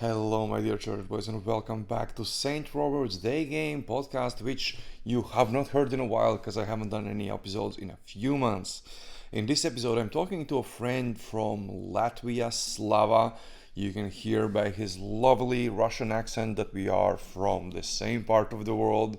Hello, my dear church boys, and welcome back to Saint Robert's Day Game podcast, which you have not heard in a while because I haven't done any episodes in a few months. In this episode, I'm talking to a friend from Latvia, Slava. You can hear by his lovely Russian accent that we are from the same part of the world.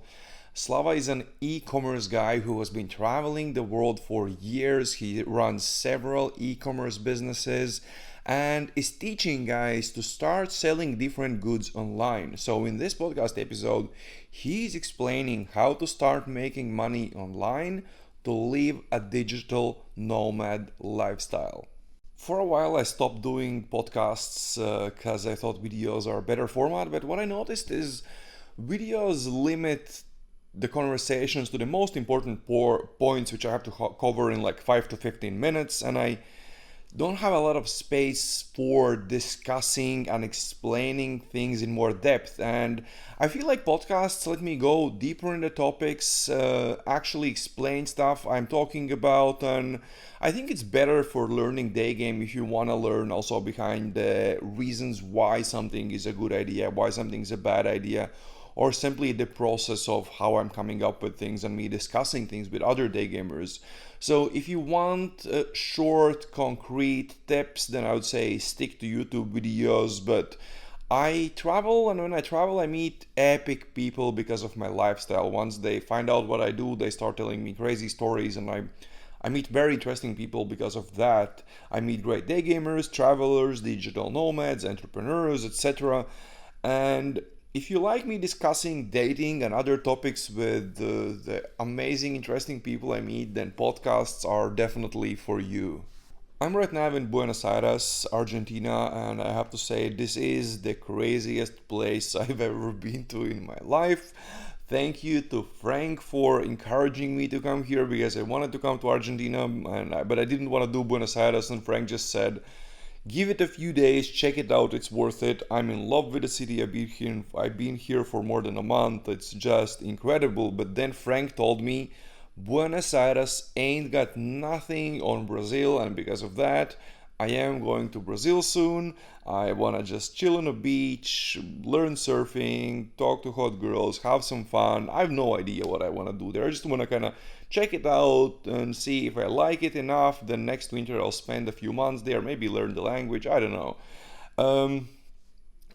Slava is an e-commerce guy who has been traveling the world for years. He runs several e-commerce businesses and is teaching guys to start selling different goods online. So in this podcast episode, he's explaining how to start making money online to live a digital nomad lifestyle. For a while, I stopped doing podcasts because I thought videos are a better format. But what I noticed is videos limit the conversations to the most important points, which I have to cover in like 5 to 15 minutes. And I don't have a lot of space for discussing and explaining things in more depth. And I feel like podcasts let me go deeper in the topics, actually explain stuff I'm talking about. And I think it's better for learning day game if you want to learn also behind the reasons why something is a good idea, why something is a bad idea, or simply the process of how I'm coming up with things and me discussing things with other day gamers. So if you want short, concrete tips, then I would say stick to YouTube videos. But I travel, and when I travel, I meet epic people because of my lifestyle. Once they find out what I do, they start telling me crazy stories, and I meet very interesting people because of that. I meet great day gamers, travelers, digital nomads, entrepreneurs, etc. And if you like me discussing dating and other topics with the amazing, interesting people I meet, then podcasts are definitely for you. I'm right now in Buenos Aires, Argentina, and I have to say, this is the craziest place I've ever been to in my life. Thank you to Frank for encouraging me to come here because I wanted to come to Argentina, but I didn't want to do Buenos Aires, and Frank just said, give it a few days, check it out, it's worth it. I'm in love with the city. I've been here for more than a month. It's just incredible. But then Frank told me Buenos Aires ain't got nothing on Brazil, and because of that, I am going to Brazil soon. I want to just chill on a beach, learn surfing, talk to hot girls, have some fun. I have no idea what I want to do there. I just want to kind of check it out and see if I like it enough. Then next winter I'll spend a few months there, maybe learn the language. I don't know. Um,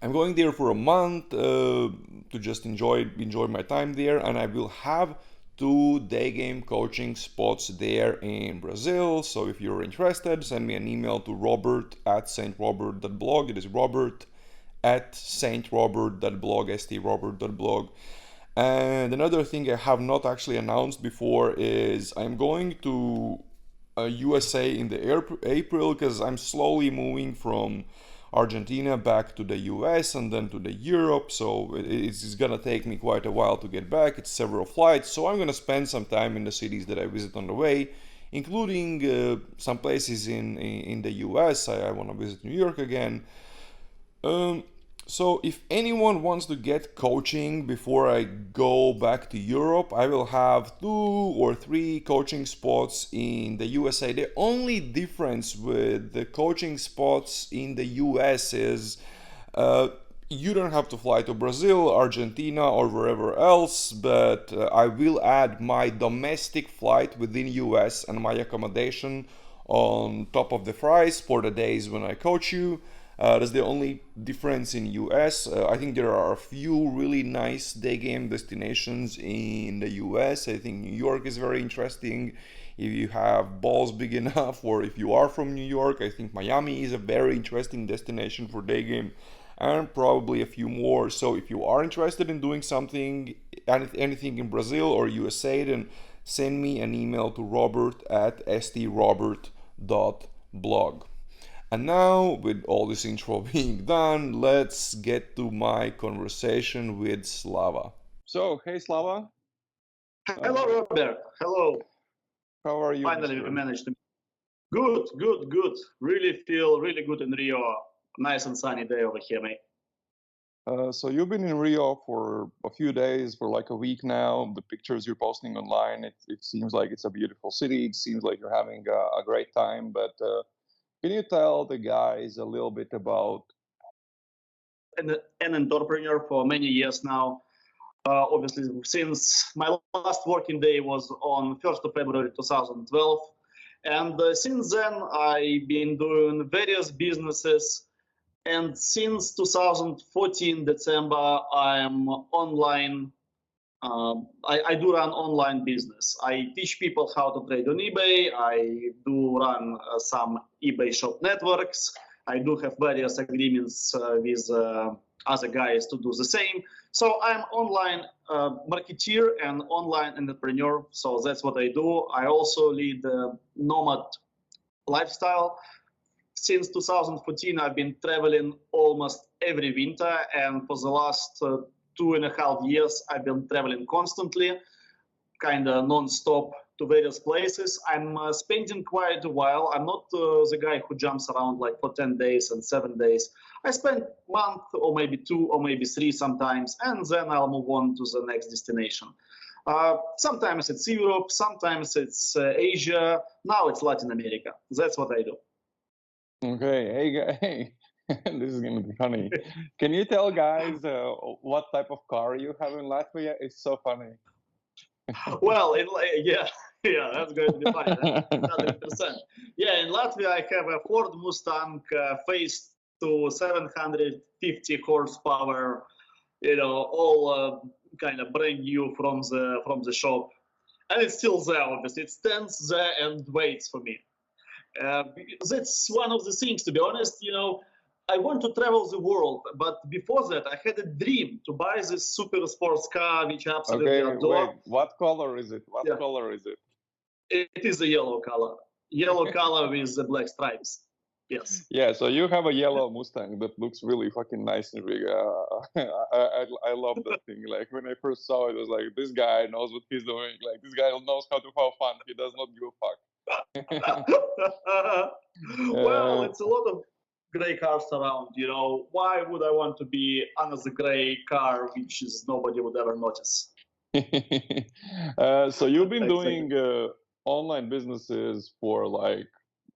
I'm going there for a month to just enjoy my time there, and I will have two day game coaching spots there in Brazil. So if you're interested, send me an email to robert@saintrobert.blog. It is robert@saintrobert.blog, strobert.blog. And another thing I have not actually announced before is I'm going to USA in the April because I'm slowly moving from Argentina back to the US and then to the Europe. So it's gonna take me quite a while to get back. It's several flights, so I'm gonna spend some time in the cities that I visit on the way, including some places in the US. I want to visit New York again. Um, so if anyone wants to get coaching before I go back to Europe, I will have 2 or 3 coaching spots in the USA. The only difference with the coaching spots in the US is uh, you don't have to fly to Brazil, Argentina, or wherever else, but I will add my domestic flight within US and my accommodation on top of the price for the days when I coach you. That's the only difference in US. I think there are a few really nice day game destinations in the US. I think New York is very interesting if you have balls big enough, or if you are from New York. I think Miami is a very interesting destination for day game, and probably a few more. So if you are interested in doing anything in Brazil or USA, then send me an email to robert@strobert.blog. And now, with all this intro being done, let's get to my conversation with Slava. So, hey Slava, Hello, uh, Robert. Hello. how are you, Finally, we mister? managed to. Good, good, good. Really feel really good in Rio. Nice and sunny day over here, mate. So you've been in Rio for a few days, for like a week now. The pictures you're posting online, it seems like it's a beautiful city. It seems like you're having a great time. But can you tell the guys a little bit about an entrepreneur for many years now. Obviously, since my last working day was on 1st of February 2012. And since then, I've been doing various businesses. And since 2014 December, I'm online. I do run online business. I teach people how to trade on eBay. I do run some eBay shop networks. I do have various agreements with other guys to do the same. So I'm online marketeer and online entrepreneur. So that's what I do. I also lead Nomad lifestyle. Since 2014, I've been traveling almost every winter, and for the last 2.5 years, I've been traveling constantly, kind of non-stop to various places. I'm spending quite a while. I'm not the guy who jumps around like for 10 days and 7 days. I spend a month or maybe 2 or maybe 3 sometimes, and then I'll move on to the next destination. Sometimes it's Europe, sometimes it's Asia, now it's Latin America. That's what I do. Okay, hey, this is gonna be funny. Can you tell guys what type of car you have in Latvia? It's so funny. Well, yeah, that's going to be funny. 100%. Yeah, in Latvia, I have a Ford Mustang Phase 2, 750 horsepower. All kind of brand new from the shop, and it's still there. Obviously, it stands there and waits for me. That's one of the things, to be honest. I want to travel the world, but before that, I had a dream to buy this super sports car, which I absolutely adore. Wait, what color is it? What color is it? It is a yellow color with the black stripes. Yes. Yeah, so you have a yellow Mustang that looks really fucking nice and big. I love that thing. Like when I first saw it, I was like, this guy knows what he's doing. Like this guy knows how to have fun. He does not give a fuck. Well, it's a lot of gray cars around. Why would I want to be another gray car, which is nobody would ever notice? So you've been doing online businesses for like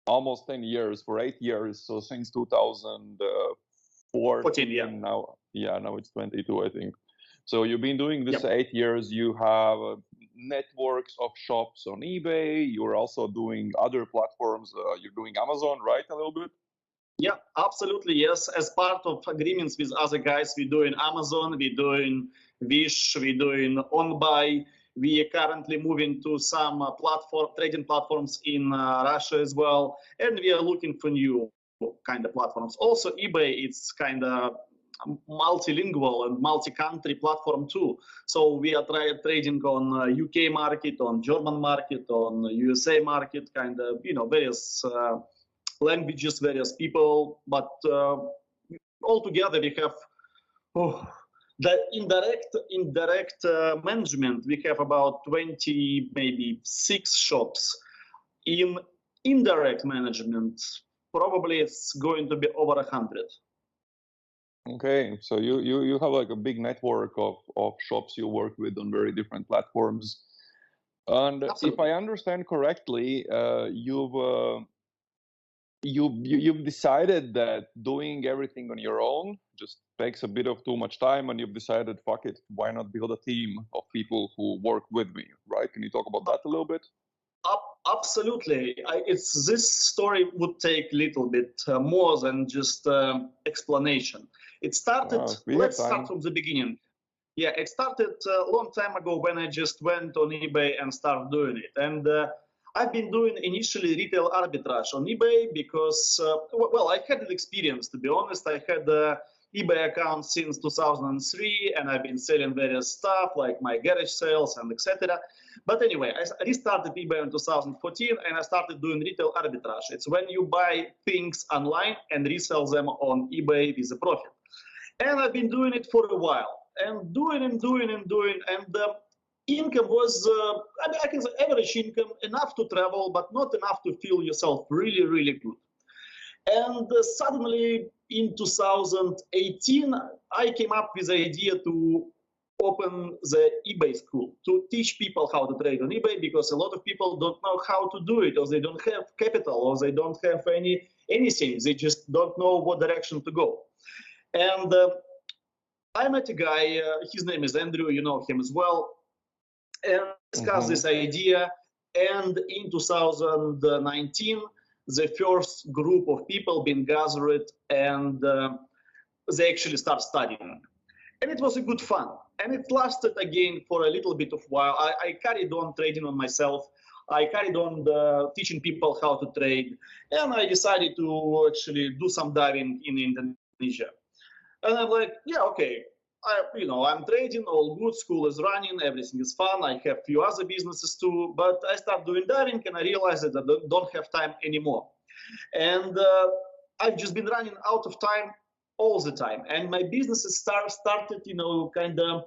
almost 10 years, for 8 years. So since 2014, now it's 22, I think. So you've been doing this 8 years. You have networks of shops on eBay. You're also doing other platforms. You're doing Amazon, right? A little bit. Yeah, absolutely. Yes. As part of agreements with other guys, we're doing Amazon, we're doing Wish, we're doing OnBuy. We are currently moving to some trading platforms in Russia as well. And we are looking for new kind of platforms. Also, eBay, it's kind of multilingual and multi-country platform too. So we are trading on UK market, on German market, on USA market, kind of, various languages, various people, but altogether we have the indirect management. We have about 20, maybe 6 shops. In indirect management, probably it's going to be over 100. Okay, so you have like a big network of shops you work with on very different platforms. And Absolutely. if I understand correctly, you've decided that doing everything on your own just takes a bit of too much time, and you've decided, fuck it, why not build a team of people who work with me, right? Can you talk about that a little bit? Absolutely. This story would take a little bit more than just explanation. It started, let's start from the beginning. Yeah, it started a long time ago when I just went on eBay and started doing it. And I've been doing initially retail arbitrage on eBay because, I had an experience, to be honest. I had eBay account since 2003, and I've been selling various stuff like my garage sales and etc. But anyway, I restarted eBay in 2014, and I started doing retail arbitrage. It's when you buy things online and resell them on eBay with a profit. And I've been doing it for a while, and doing, and the income was, I can say average income, enough to travel, but not enough to feel yourself really, really good. And suddenly in 2018, I came up with the idea to open the eBay school, to teach people how to trade on eBay, because a lot of people don't know how to do it, or they don't have capital, or they don't have anything. They just don't know what direction to go. And I met a guy, his name is Andrew, you know him as well, and discussed this idea. And in 2019, the first group of people been gathered, and they actually start studying. And it was a good fun. And it lasted again for a little bit of while. I carried on trading on myself. I carried on teaching people how to trade. And I decided to actually do some diving in Indonesia. And I'm like, yeah, okay. I'm trading, all good, school is running, everything is fun. I have a few other businesses too, but I start doing diving and I realized that I don't have time anymore. And I've just been running out of time all the time. And my businesses started, kind of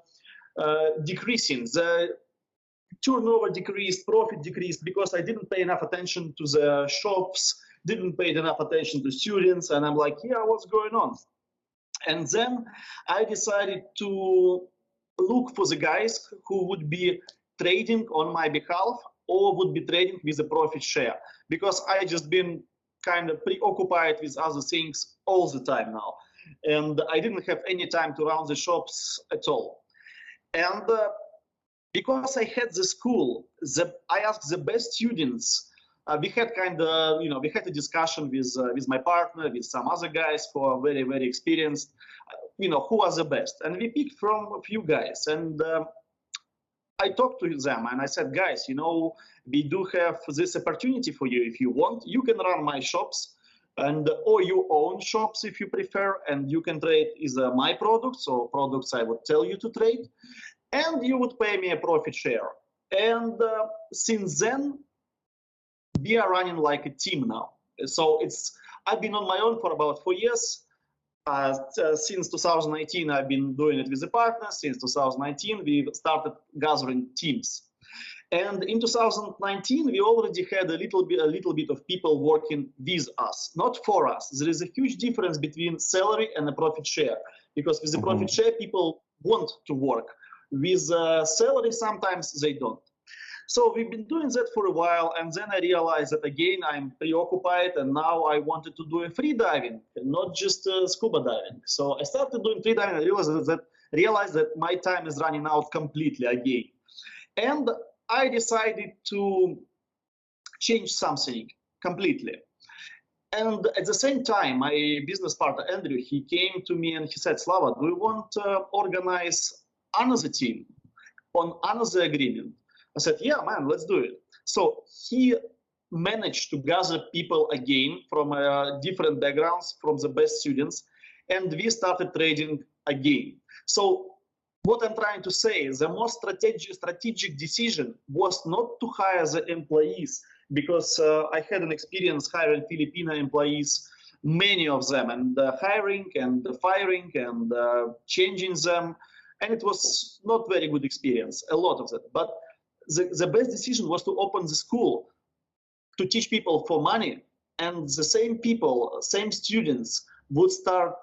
decreasing. The turnover decreased, profit decreased because I didn't pay enough attention to the shops, didn't pay enough attention to students. And I'm like, yeah, what's going on? And then I decided to look for the guys who would be trading on my behalf or would be trading with a profit share, because I just been kind of preoccupied with other things all the time now. And I didn't have any time to run the shops at all. And because I had the school, I asked the best students. We had we had a discussion with my partner, with some other guys who are very, very experienced, who are the best. And we picked from a few guys. And I talked to them and I said, guys, we do have this opportunity for you. If you want, you can run my shops, or your own shops if you prefer, and you can trade either my products or products I would tell you to trade, and you would pay me a profit share. And since then, we are running like a team now. So I've been on my own for about 4 years. Since 2018, I've been doing it with a partner. Since 2019, we started gathering teams. And in 2019, we already had a little bit of people working with us, not for us. There is a huge difference between salary and a profit share, because with the profit share, people want to work. With salary, sometimes they don't. So we've been doing that for a while, and then I realized that again I'm preoccupied, and now I wanted to do a free diving, and not just scuba diving. So I started doing free diving and realized that my time is running out completely again. And I decided to change something completely. And at the same time, my business partner, Andrew, he came to me and he said, Slava, do you want to organize another team on another agreement? I said, yeah, man, let's do it. So he managed to gather people again from different backgrounds, from the best students, and we started trading again. So what I'm trying to say is the most strategic decision was not to hire the employees, because I had an experience hiring Filipino employees, many of them, and hiring and firing and changing them. And it was not very good experience, a lot of that. But the best decision was to open the school to teach people for money, and the same people, same students would start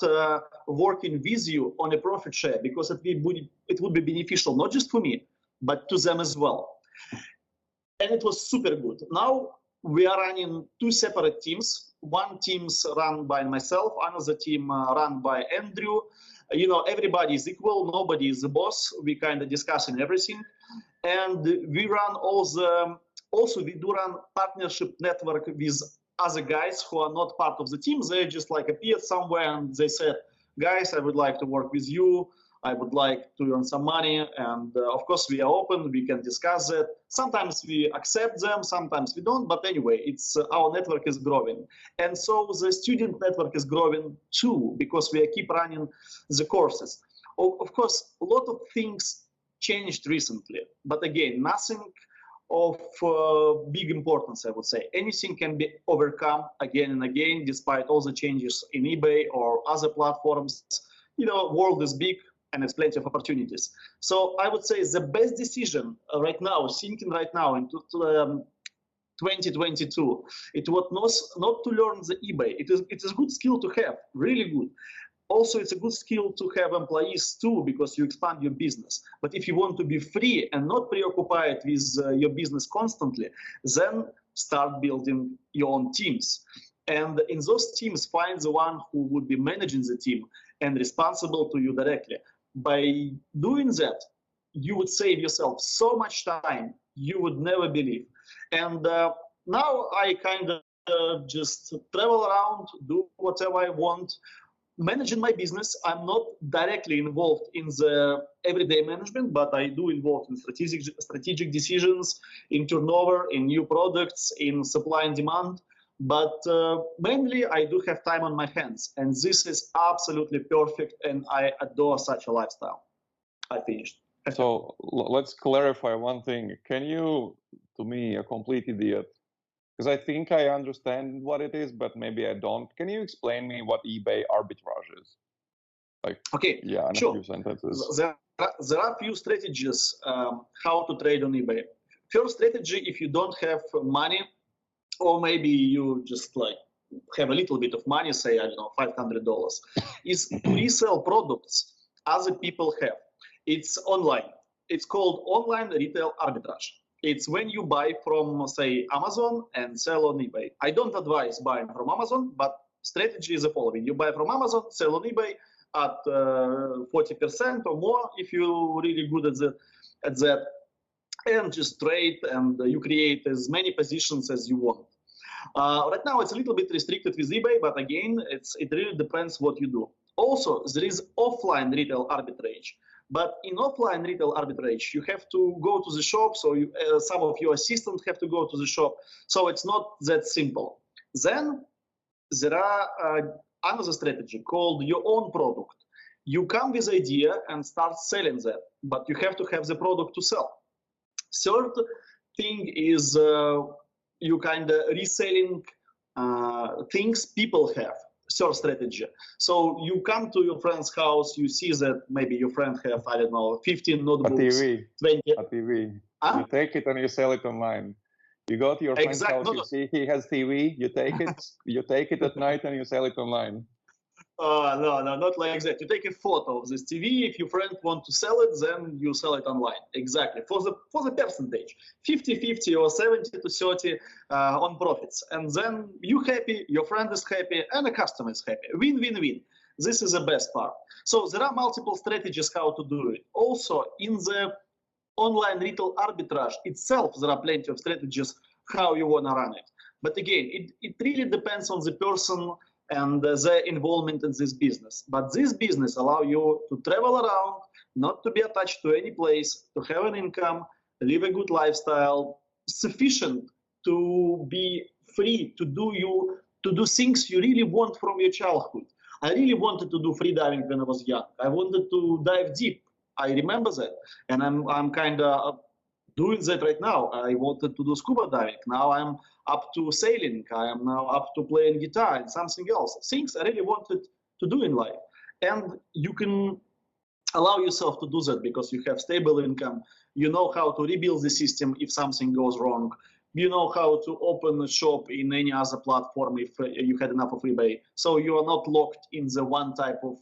working with you on a profit share, because it would be beneficial not just for me, but to them as well. And it was super good. Now we are running two separate teams. One team's run by myself, another team run by Andrew. Everybody is equal, nobody is the boss. We kind of discussing everything. And we run also we do run partnership network with other guys who are not part of the team. They just like appeared somewhere and they said, guys, I would like to work with you. I would like to earn some money. And of course we are open, we can discuss it. Sometimes we accept them, sometimes we don't. But anyway, our network is growing. And so the student network is growing too, because we keep running the courses. Of course, a lot of things changed recently, but again, nothing of big importance, I would say. Anything can be overcome again and again, despite all the changes in eBay or other platforms. World is big and there's plenty of opportunities. So I would say the best decision right now, thinking right now into 2022, it was not to learn the eBay. It is a good skill to have, really good. Also, it's a good skill to have employees too, because you expand your business. But if you want to be free and not preoccupied with your business constantly, then start building your own teams. And in those teams, find the one who would be managing the team and responsible to you directly. By doing that, you would save yourself so much time you would never believe. And now I kind of just travel around, do whatever I want, managing my business. I'm not directly involved in the everyday management, but I do involved in strategic decisions, in turnover, in new products, in supply and demand. But mainly, I do have time on my hands, and this is absolutely perfect. And I adore such a lifestyle. I finished. So let's clarify one thing. Can you, to me, a complete idiot, because I think I understand what it is, but maybe I don't. Can you explain me what eBay arbitrage is? Like, Okay, yeah, in a sure. few sentences. There are few strategies how to trade on eBay. First strategy, if you don't have money, or maybe you just like have a little bit of money, say I don't know, $500, is to resell products other people have. It's online. It's called online retail arbitrage. It's when you buy from, say, Amazon and sell on eBay. I don't advise buying from Amazon, but strategy is the following: you buy from Amazon, sell on eBay at 40% or more if you're really good at that, and just trade, and you create as many positions as you want. Right now, it's a little bit restricted with eBay, but again, it really depends what you do. Also, there is offline retail arbitrage. But in offline retail arbitrage, you have to go to the shop, so some of your assistants have to go to the shop. So it's not that simple. Then there are another strategy called your own product. You come with idea and start selling that, but you have to have the product to sell. Third thing is you kind of reselling things people have. Third strategy. So you come to your friend's house, you see that maybe your friend have, I don't know, 15 notebooks, 20. A TV. Huh? You take it and you sell it online. You go to your friend's house, you see he has TV, you take it at night and you sell it online. No, not like that. You take a photo of this TV. If your friend wants to sell it, then you sell it online. Exactly. For the percentage, 50-50 or 70-30 on profits. And then you happy, your friend is happy, and the customer is happy. Win-win-win. This is the best part. So there are multiple strategies how to do it. Also, in the online retail arbitrage itself, there are plenty of strategies how you want to run it. But again, it really depends on the person and their involvement in this business. But this business allows you to travel around, not to be attached to any place, to have an income, live a good lifestyle, sufficient to be free to do things you really want from your childhood. I really wanted to do free diving when I was young. I wanted to dive deep. I remember that, and I'm kind of doing that right now. I wanted to do scuba diving. Now I'm up to sailing. I am now up to playing guitar and something else. Things I really wanted to do in life. And you can allow yourself to do that because you have stable income. You know how to rebuild the system if something goes wrong. You know how to open a shop in any other platform if you had enough of eBay. So you are not locked in the one type of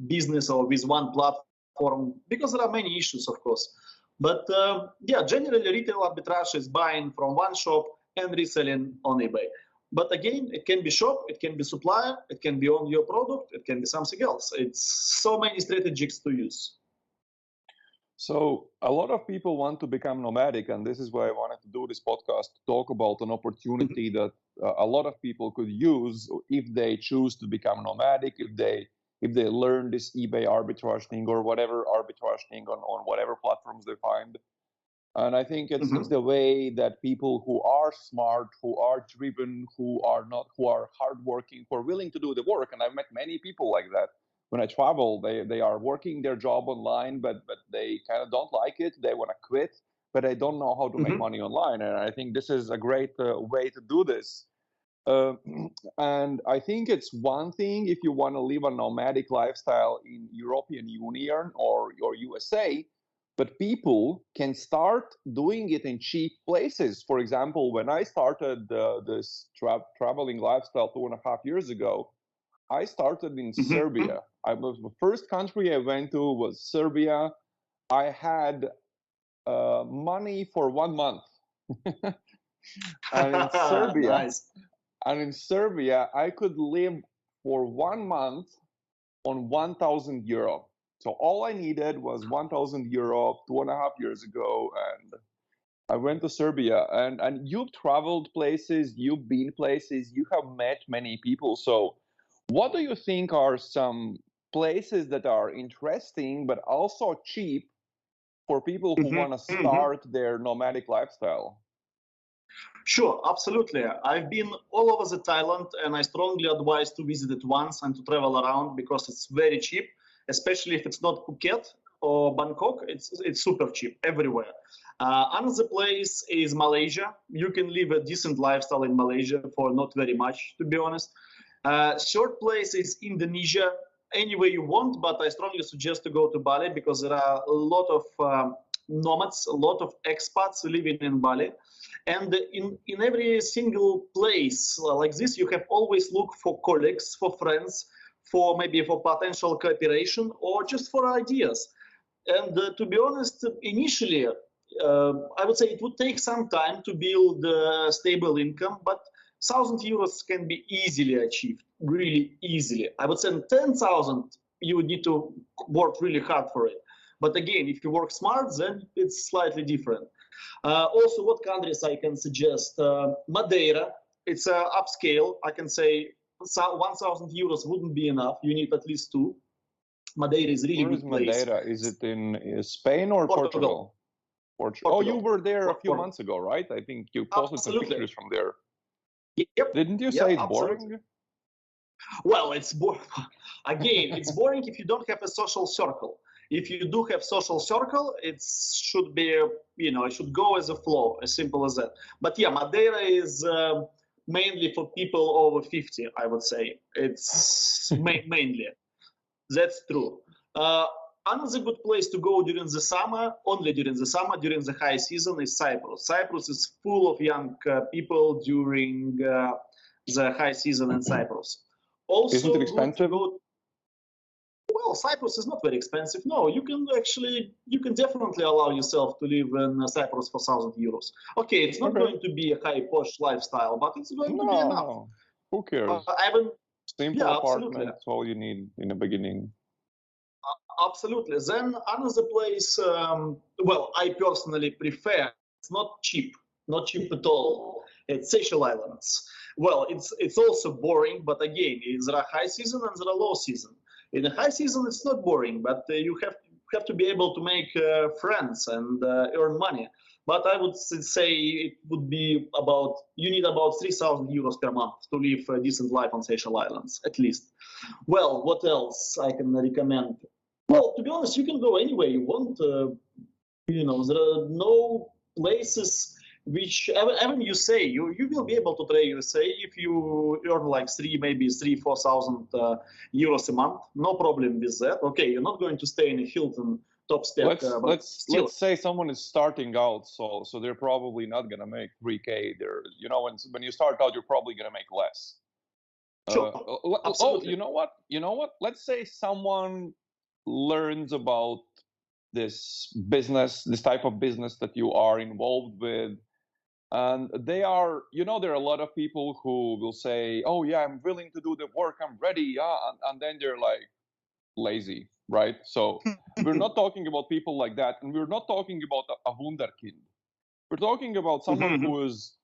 business or with one platform, because there are many issues, of course. But yeah, generally retail arbitrage is buying from one shop and reselling on eBay. But again, it can be shop, it can be supplier, it can be on your product, it can be something else. It's so many strategies to use. So a lot of people want to become nomadic, and this is why I wanted to do this podcast to talk about an opportunity that a lot of people could use if they choose to become nomadic, if they learn this eBay arbitrage thing or whatever arbitrage thing on whatever platforms they find. And I think it's the way that people who are smart, who are driven, who are hardworking, who are willing to do the work. And I've met many people like that. When I travel, they are working their job online, but they kind of don't like it. They want to quit, but they don't know how to make money online. And I think this is a great way to do this. And I think it's one thing if you want to live a nomadic lifestyle in European Union or USA, but people can start doing it in cheap places. For example, when I started this traveling lifestyle 2.5 years ago, I started in Serbia. The first country I went to was Serbia. I had money for 1 month. And in Serbia, nice. And in Serbia, I could live for 1 month on 1,000 euro. So all I needed was 1,000 euro 2.5 years ago, and I went to Serbia. And you've traveled places, you've been places, you have met many people. So what do you think are some places that are interesting but also cheap for people who want to start their nomadic lifestyle? Sure, absolutely. I've been all over the Thailand, and I strongly advise to visit it once and to travel around because it's very cheap, especially if it's not Phuket or Bangkok. It's super cheap everywhere. Another place is Malaysia. You can live a decent lifestyle in Malaysia for not very much, to be honest. Third place is Indonesia. Anywhere you want, but I strongly suggest to go to Bali because there are a lot of nomads, a lot of expats living in Bali. And in every single place like this, you have always look for colleagues, for friends, for maybe for potential cooperation or just for ideas. And to be honest, initially, I would say it would take some time to build a stable income, but 1,000 euros can be easily achieved, really easily. I would say 10,000, you would need to work really hard for it. But again, if you work smart, then it's slightly different. Also, what countries I can suggest? Madeira, it's upscale. I can say 1,000 euros wouldn't be enough. You need at least two. Madeira is really good place. Madeira? Is it in Spain or Portugal? Portugal. Oh, you were there a few months ago, right? I think you posted some pictures from there. Yep. Didn't you say it's boring? Well, it's boring. Again, it's boring if you don't have a social circle. If you do have social circle, it should be, it should go as a flow, as simple as that. But yeah, Madeira is mainly for people over 50, I would say. It's mainly. That's true. Another good place to go during the summer, only during the summer, during the high season, is Cyprus. Cyprus is full of young people during the high season in Cyprus. Also, isn't it expensive? Well, Cyprus is not very expensive. No, you can definitely allow yourself to live in Cyprus for 1,000 euros. Okay, it's not going to be a high posh lifestyle, but it's going to be enough. No, who cares? Simple apartment, that's all you need in the beginning. Absolutely. Then another place, well, I personally prefer, it's not cheap at all. It's Seychelles Islands. Well, it's also boring, but again, there are high season and there are low season. In the high season, it's not boring, but you have to be able to make friends and earn money. But I would say it would be you need about 3,000 euros per month to live a decent life on Seychelles Islands, at least. Well, what else I can recommend? Well, to be honest, you can go anywhere you want. There are no places which, even you say, you will be able to try USA if you earn like 4,000 euros a month. No problem with that. Okay, you're not going to stay in a Hilton top step. Let's say someone is starting out, so they're probably not gonna make 3K. When you start out, you're probably gonna make less. Sure. You know what? Let's say someone learns about this business, this type of business that you are involved with, and there are a lot of people who will say, oh yeah, I'm willing to do the work, I'm ready, and then they're like lazy, right? So we're not talking about people like that, and we're not talking about a wunderkind. We're talking about someone who is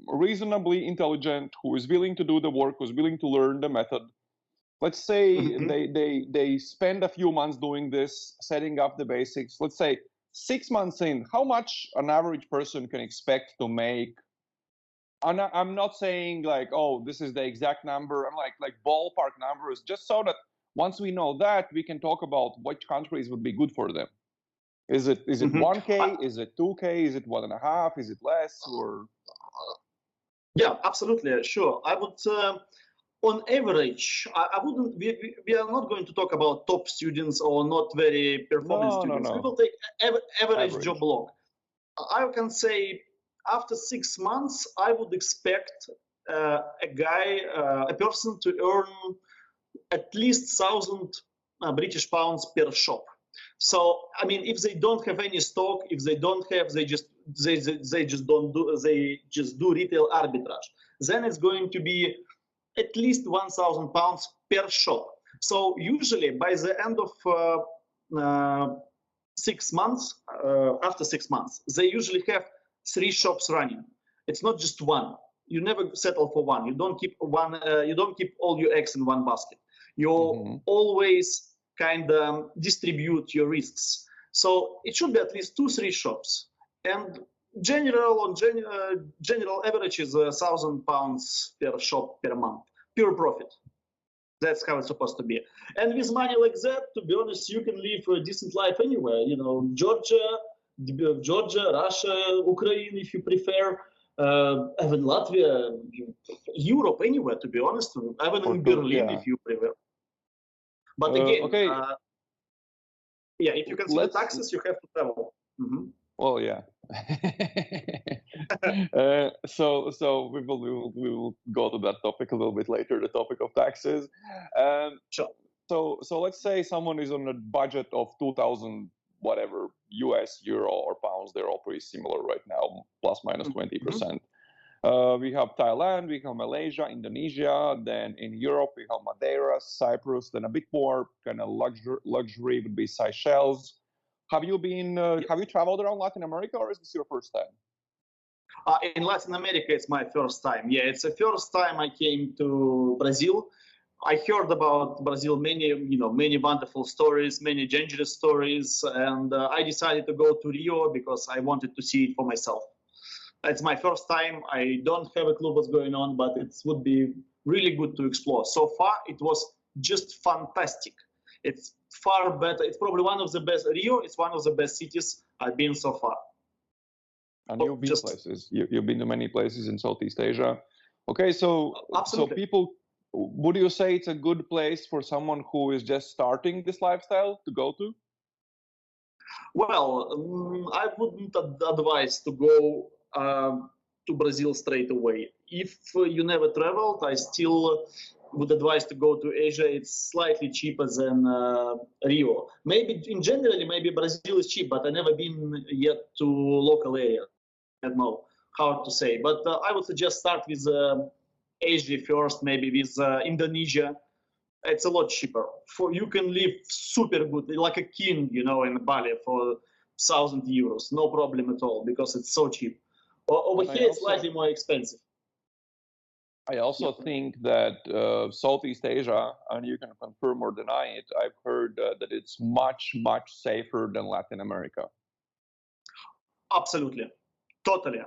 reasonably intelligent, who is willing to do the work, who's willing to learn the method. Let's say they spend a few months doing this, setting up the basics. Let's say 6 months in, how much an average person can expect to make? I'm not saying like, oh, this is the exact number. I'm like ballpark numbers, just so that once we know that, we can talk about which countries would be good for them. Is it 1K? Is it 2K? Is it 1.5? Is it less? Or yeah, absolutely, sure. I would. On average, I wouldn't. We are not going to talk about top students or not very performing students. No. We will take average job log. I can say after 6 months, I would expect a person to earn at least 1,000 British pounds per shop. So I mean, if they don't have any stock, if they don't have, they just do retail arbitrage. Then it's going to be at least 1,000 pounds per shop. So usually by the end of uh, 6 months, after 6 months, they usually have 3 shops running. It's not just one. You never settle for one. You don't keep one. You don't keep all your eggs in one basket. You always kind of distribute your risks. So it should be at least 2-3 shops. And general average is £1,000 per shop per month, pure profit. That's how it's supposed to be. And with money like that, to be honest, you can live a decent life anywhere. You know, Georgia, Russia, Ukraine, if you prefer, even Latvia, Europe, anywhere. To be honest, even in Berlin, if you prefer. But again, if you consider taxes, you have to travel. Well, yeah. So we will go to that topic a little bit later, the topic of taxes. Sure. So let's say someone is on a budget of 2,000 whatever US, euro, or pounds. They're all pretty similar right now, plus minus 20%. We have Thailand, we have Malaysia, Indonesia. Then in Europe we have Madeira, Cyprus. Then a bit more kind of luxury would be Seychelles. Have you been? Have you traveled around Latin America, or is this your first time? In Latin America, it's my first time. Yeah, it's the first time I came to Brazil. I heard about Brazil many wonderful stories, many dangerous stories, and I decided to go to Rio because I wanted to see it for myself. It's my first time. I don't have a clue what's going on, but it would be really good to explore. So far, it was just fantastic. It's far better. It's probably one of the best. Rio is one of the best cities I've been so far. And you've been places. You've been to many places in Southeast Asia. Okay, so people, would you say it's a good place for someone who is just starting this lifestyle to go to? Well, I wouldn't advise to go to Brazil straight away. If you never traveled, I still would advise to go to Asia. It's slightly cheaper than Rio. Maybe in general, maybe Brazil is cheap, but I've never been yet to local area. I don't know how to say, but I would suggest start with Asia first, maybe with Indonesia. It's a lot cheaper. You can live super good, like a king, in Bali for €1,000, no problem at all, because it's so cheap. Over here, it's slightly more expensive. I also think that Southeast Asia, and you can confirm or deny it, I've heard that it's much, much safer than Latin America. Absolutely. Totally.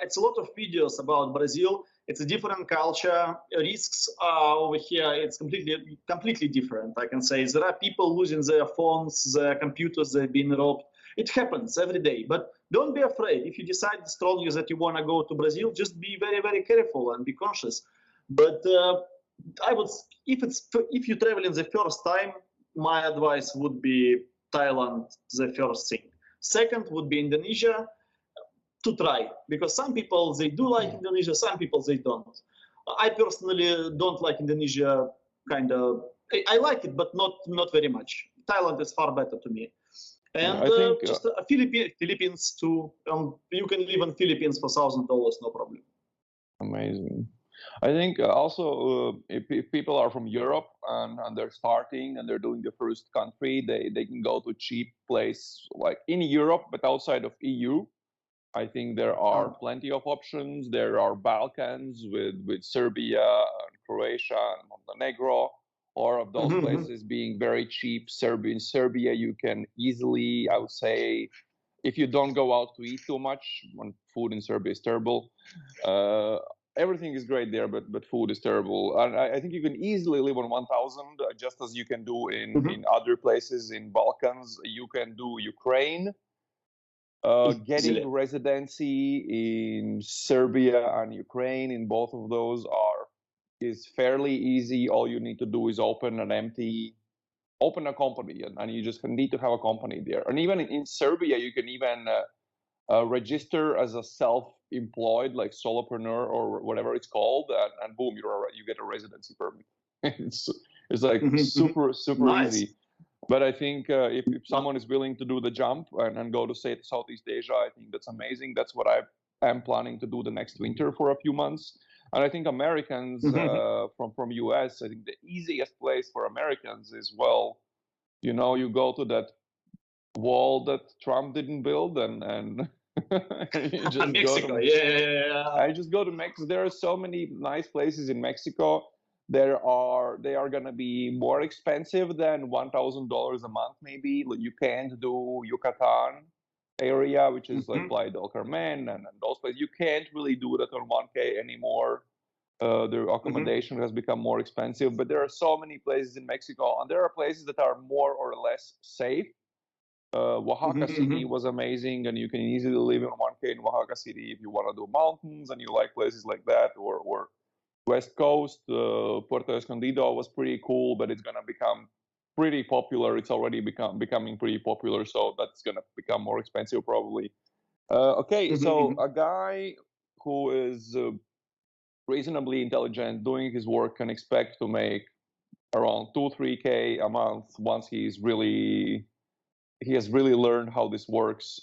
It's a lot of videos about Brazil. It's a different culture. Risks over here, it's completely different, I can say. There are people losing their phones, their computers, they've been robbed. It happens every day. But don't be afraid. If you decide strongly that you want to go to Brazil, just be very, very careful and be conscious. But I would, if you travel in the first time, my advice would be Thailand, the first thing. Second would be Indonesia, to try, because some people, they do like Indonesia, some people, they don't. I personally don't like Indonesia, kind of. I like it, but not very much. Thailand is far better to me. And just Philippines too. You can live in Philippines for $1,000, no problem. Amazing. I think also if people are from Europe and they're starting and they're doing the first country, they can go to cheap place like in Europe, but outside of EU. I think there are plenty of options. There are Balkans with Serbia and Croatia and Montenegro, all of those places being very cheap. In Serbia, you can easily, I would say, if you don't go out to eat too much, when food in Serbia is terrible, everything is great there, but food is terrible. And I think you can easily live on 1,000, just as you can do in other places in Balkans. You can do Ukraine. Getting residency in Serbia and Ukraine, in both of those, is fairly easy. All you need to do is open a company, and you just need to have a company there. And even in Serbia, you can even register as a self-employed, like solopreneur or whatever it's called, and boom, you get a residency permit. it's like super nice. Easy. But I think if someone is willing to do the jump and go to, say, Southeast Asia, I think that's amazing. That's what I am planning to do the next winter for a few months. And I think Americans from US, I think the easiest place for Americans is, well, you go to that wall that Trump didn't build, and you just Mexico, yeah. I just go to Mexico. There are so many nice places in Mexico. They are gonna be more expensive than $1,000 a month. Maybe you can't do Yucatan area, which is like Playa del Carmen and those places. You can't really do that on 1K anymore. The accommodation has become more expensive, but there are so many places in Mexico, and there are places that are more or less safe. Oaxaca City was amazing, and you can easily live in 1K in Oaxaca City if you want to do mountains and you like places like that, or West Coast. Puerto Escondido was pretty cool, but it's gonna become pretty popular. It's already becoming pretty popular, so that's gonna become more expensive probably. Okay, so a guy who is reasonably intelligent, doing his work, can expect to make around 2-3K a month once he has really learned how this works.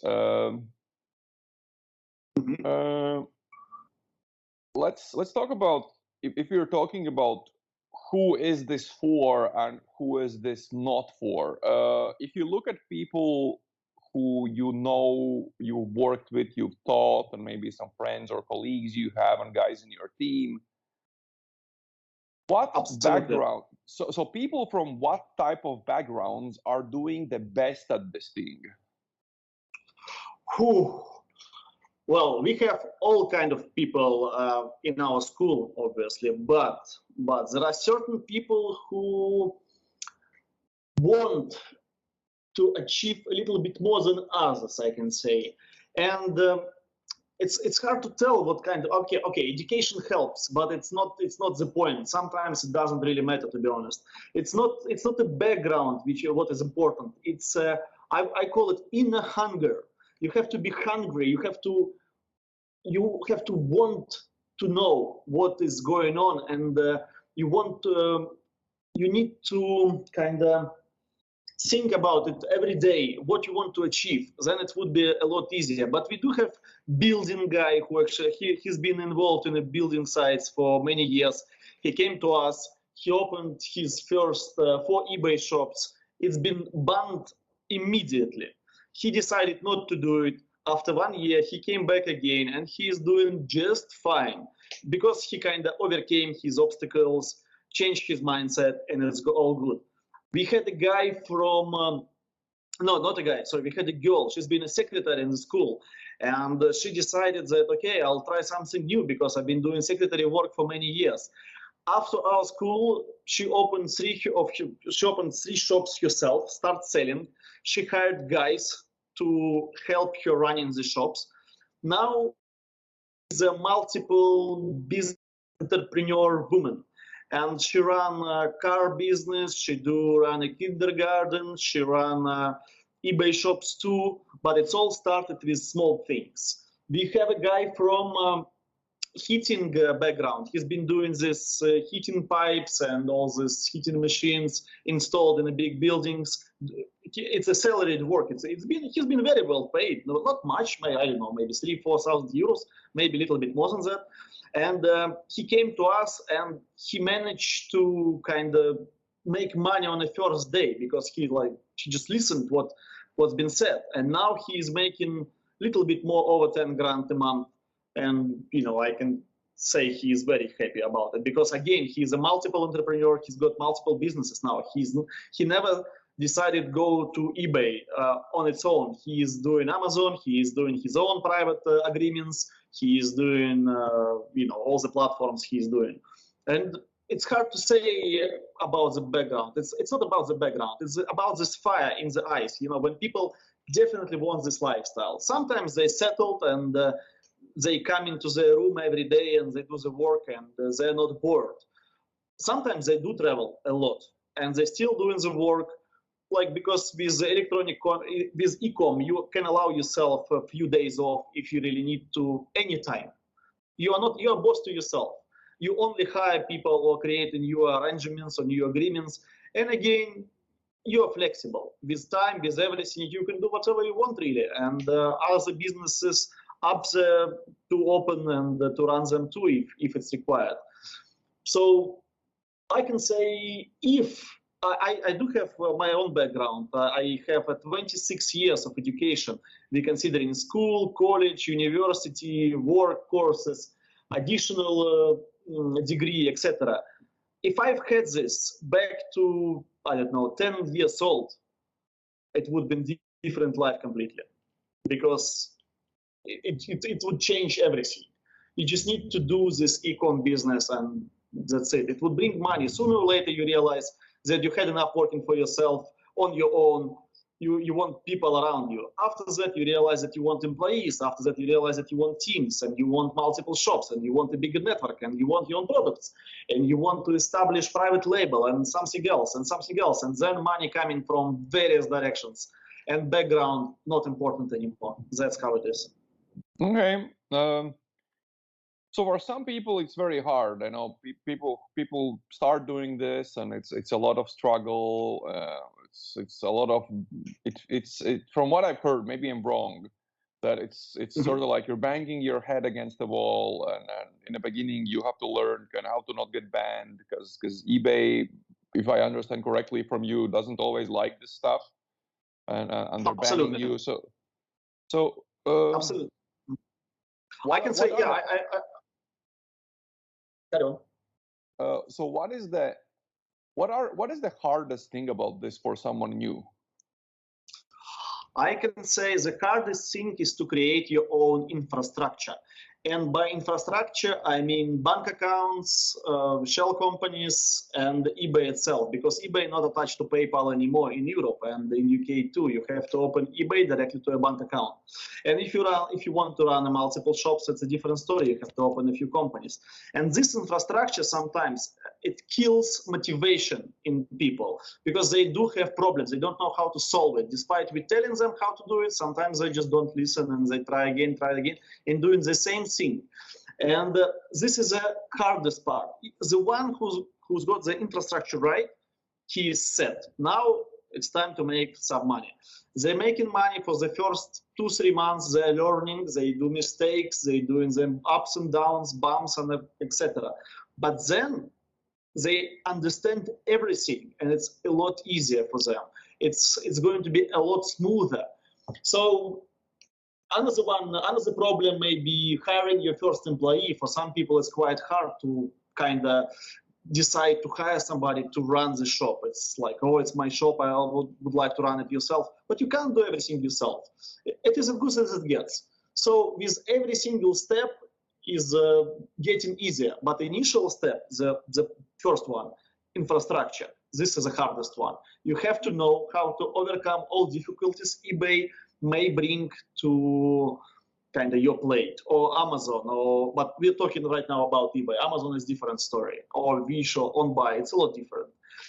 Let's talk about, if you're talking about who is this for and who is this not for. If you look at people who you've worked with, you've taught, and maybe some friends or colleagues you have and guys in your team, what Absolutely. background? So people from what type of backgrounds are doing the best at this thing? Well, we have all kind of people in our school, obviously, but there are certain people who want to achieve a little bit more than others, I can say, and it's hard to tell what kind of okay, education helps, but it's not the point. Sometimes it doesn't really matter, to be honest. It's not the background what is important. It's I call it inner hunger. You have to be hungry. You have to want to know what is going on, and you need to kind of think about it every day, what you want to achieve. Then it would be a lot easier. But we do have building guy who actually he's been involved in the building sites for many years. He came to us. He opened his first 4 eBay shops. It's been banned immediately. He decided not to do it. After 1 year, he came back again, and he is doing just fine because he kind of overcame his obstacles, changed his mindset, and it's all good. We had a guy from, no, not a guy, sorry, we had a girl. She's been a secretary in the school, and she decided that, okay, I'll try something new because I've been doing secretary work for many years. After our school, she opened 3 shops herself, started selling. She hired guys to help her running the shops. Now she's a multiple business entrepreneur woman, and she ran a car business. She ran a kindergarten. She ran eBay shops too. But it's all started with small things. We have a guy from heating background. He's been doing this heating pipes and all these heating machines installed in the big buildings. It's a salaried work. He's been very well paid. No, not much. I don't know, maybe 3,000-4,000 euros, maybe a little bit more than that. And he came to us, and he managed to kind of make money on the first day because he just listened what's been said, and now he's making a little bit more, over 10 grand a month. And I can say he's very happy about it because, again, he's a multiple entrepreneur. He's got multiple businesses now. He never decided go to eBay on its own. He is doing Amazon. He is doing his own private agreements. He is doing all the platforms he's doing. And it's hard to say about the background. It's not about the background. It's about this fire in the eyes. When people definitely want this lifestyle. Sometimes they settled and they come into their room every day and they do the work and they're not bored. Sometimes they do travel a lot and they're still doing the work, because with with e-com, you can allow yourself a few days off if you really need to, anytime. You are boss to yourself. You only hire people or create new arrangements or new agreements. And again, you are flexible. With time, with everything, you can do whatever you want, really. And other businesses up there to open and to run them too if it's required. So I can say if I do have my own background. I have 26 years of education. We consider in school, college, university, work courses, additional degree, etc. If I've had this back to, I don't know, 10 years old, it would be different life completely, because it would change everything. You just need to do this econ business, and that's it. It would bring money. Sooner or later, you realize that you had enough working for yourself on your own. You want people around you. After that, you realize that you want employees. After that, you realize that you want teams, and you want multiple shops, and you want a bigger network, and you want your own products, and you want to establish private label and something else, and something else, and then money coming from various directions, and background not important anymore. That's how it is. Okay. So for some people, it's very hard. I know people start doing this, and it's a lot of struggle. It's a lot of it's from what I've heard. Maybe I'm wrong. That it's sort of like you're banging your head against the wall, and in the beginning you have to learn kind of how to not get banned, because eBay, if I understand correctly from you, doesn't always like this stuff, and they're banning you. So Absolutely. I can say, yeah. I don't. So what is the hardest thing about this for someone new? I can say the hardest thing is to create your own infrastructure. And by infrastructure, I mean bank accounts, shell companies, and eBay itself, because eBay not attached to PayPal anymore in Europe, and in UK too. You have to open eBay directly to a bank account. And if you want to run a multiple shops, it's a different story. You have to open a few companies. And this infrastructure sometimes it kills motivation in people, because they do have problems. They don't know how to solve it. Despite we telling them how to do it, sometimes they just don't listen, and they try again, and doing the same thing. And this is the hardest part. The one who's got the infrastructure right, he is set. Now it's time to make some money. They're making money for the first 2-3 months. They're learning, they do mistakes, they're doing them ups and downs, bumps, and etc. But then they understand everything, and it's a lot easier for them. It's going to be a lot smoother. So another problem may be hiring your first employee. For some people, it's quite hard to kind of decide to hire somebody to run the shop. It's like, oh, it's my shop, I would like to run it yourself. But you can't do everything yourself. It is as good as it gets. So with every single step is getting easier. But the initial step, the first one, infrastructure, this is the hardest one. You have to know how to overcome all difficulties eBay may bring to kind of your plate, or Amazon, but we're talking right now about eBay. Amazon is different story, or Visho, OnBuy, it's a lot different.